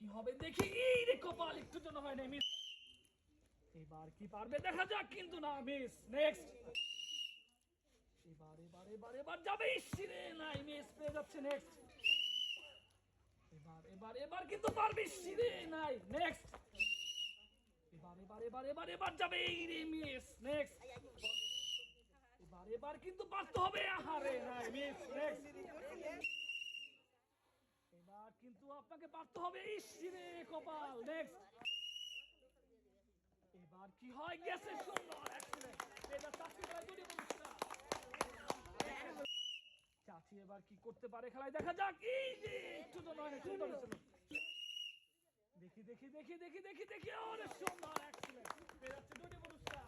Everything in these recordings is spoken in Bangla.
কি হবে দেখি। এই রে কপাল, একটু জন্য হয় না মিস। এবার কি পারবে দেখা যাক, কিন্তু না মিস। নেক্সট। এবার যাবে। ইসরে নাই, মিস পেয়ে যাচ্ছে। নেক্সট। এবার কিন্তু পারবে। ইসরে নাই। নেক্সট। এবার যাবে। এই রে মিস। নেক্সট। এবার কিন্তু পারতে হবে। আহারে নাই, মিস। নেক্সট। এবার কিন্তু আপনাকে পারতে হবে। ইসরে কপাল। নেক্সট। এবার কি হয়, গেছে। সুন্দর, এক্সিলেন্ট। এটা চাচি প্রায় দুটি পুরস্কার। চাচি এবার কি করতে পারে খেলায় দেখা যাক। এই যে একটু তো নয়, সুন্দর ছিল। দেখি অনেক সুন্দর, এক্সিলেন্ট। পেয়ে যাচ্ছে দুটি পুরস্কার।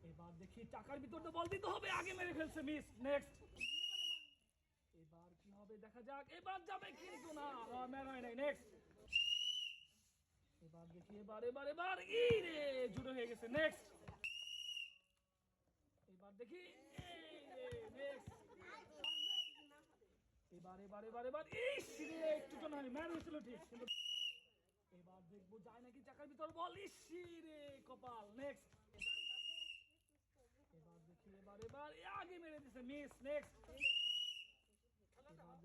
এবার দেখি টাকার ভিতর তো বল দিতে হবে, আগে মেরে ফেলছে। মিস। নেক্সট। এবার কি হবে দেখা যাক। এবার যাবে কিন্তু না, ম্যান হয় নাই। নেক্সট। এবার দেখি। এবার এই রে জুড়ে হয়ে গেছে। নেক্সট। এবার দেখি। এই রে নেক্সট। এবার এই সিরে একটু তো নাই, ম্যান হয়েছিল ঠিক, কিন্তু এবার দেখবো যায় নাকি চাকার ভিতর বল। ইসিরে কপাল। নেক্সট। এবার দেখি। এবার আগে মেরে দিছে। মিস। নেক্সট। এবার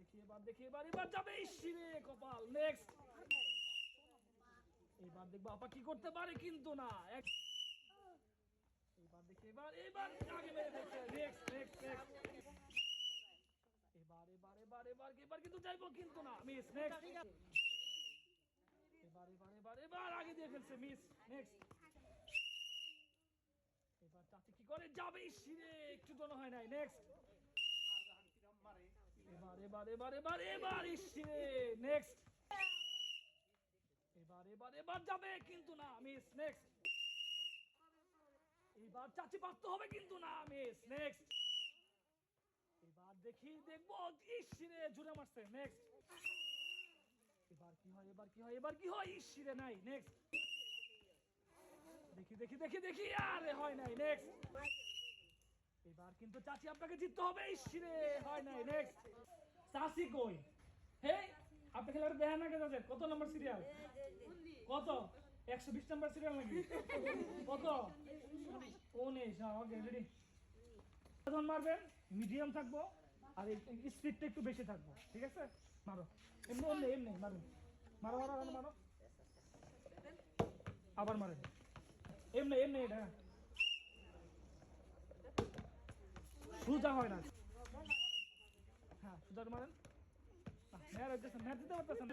দেখি। এবার যাবে। ইসিরে কপাল। নেক্সট। এবার দেখবো আপা কি করতে পারে, কিন্তু না। এবার দেখি। এবার আগে মেরে দিচ্ছে। নেক্সট। এবার কিন্তু যাইবো, কিন্তু না। মিস। নেক্সট। এবার আগে দিয়ে ফেলছে। মিস। নেক্সট। এবার চাচি কি করে, যাবে। ইসিরে একটু জন্য হয় নাই। নেক্সট। এবার ইসিরে। নেক্সট। এবার যাবে, কিন্তু না। মিস। নেক্সট। এবার চাচি পারতে হবে, কিন্তু না। মিস। নেক্সট। এবার দেখবো। ইসিরে জুড়ে মারছে। নেক্সট। এবার কি হয়। ইসিরে নাই। নেক্সট। দেখি আরে হয় নাই। নেক্সট। এবার কিন্তু চাচি আপনাকে জিততে হবে। ইসিরে হয় নাই। নেক্সট। চাচি কই? হে, আপনি খেলার দেখেন না কে যাচ্ছে? কত নম্বর সিরিয়াল? কত? 120 নম্বর সিরিয়াল নাকি? কত? 19। হ্যাঁ, ওকে, রেডি। যখন মারবেন মিডিয়াম থাকবো, আর স্পিডটা একটু বেশি থাকবো, ঠিক আছে? মারো। এমনি মারো। মারো। আবার মারেন। এমনি এটা সোজা হয় না। হ্যাঁ, সোজা মারেন। ম্যার দিতে পারতেছেন।